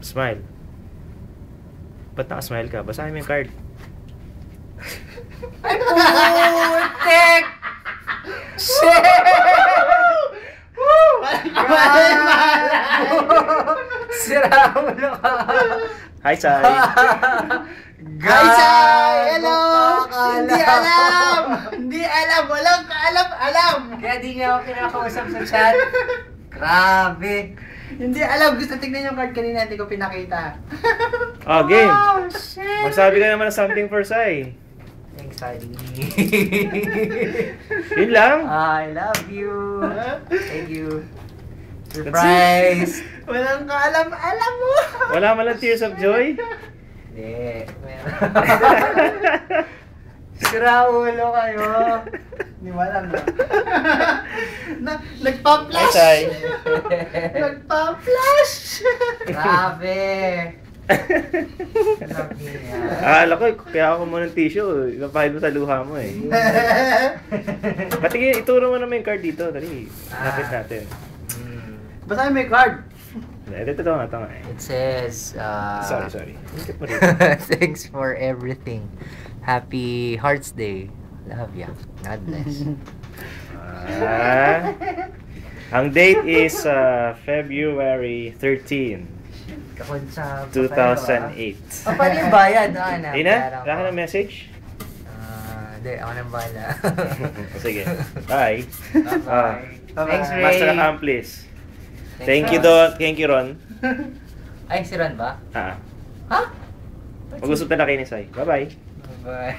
Smile. Ba't naka-smile ka? Basahin mo yung card. Ay, putek! Shit! Sira mo na ka. Hi, Sai. Hi, Sai! Hello! Hindi alam! Hindi alam! Walang kaalam-alam! Kaya di niya ako kinakausap sa chat. Grabe. Hindi alam! Gusto tignan yung card kanina, hindi ko pinakita. Oh, game. Oh, shit! Magsabi ka naman ng something for Sai. Thanks, Adi. Yun lang. I love you. Thank you. Surprise! Walang kaalam-alam mo! Wala man lang tears of joy. Hindi. Meron. Sira ulo kayo. Hindi mo alam na. Hi, Nagpa-flash! Sai. Nagpa-flash! Grabe. Love niya. Akala ko, kaya ako muna ng tissue. Ipapahid mo sa luha mo eh. Pati ituro mo naman yung card dito. Dali. Lapit natin. Basahin mo yung card. Ito nga, ito nga eh. It says, Sorry. Ikot mo rin. thanks for everything. Happy Hearts Day. Love ya. God bless. Ang date is February 13, Kakonsa 2008. Paano yung bayad? Ina, wala ka ng message? Hindi, ako nang bahala. Sige. Bye. Bye-bye. Thanks, Ray. Master Accomplice. Thank you, Ron. Ay, si Ron ba? Ah. Ha? Mag-usap na kayo ni Sai. Bye-bye. Bye.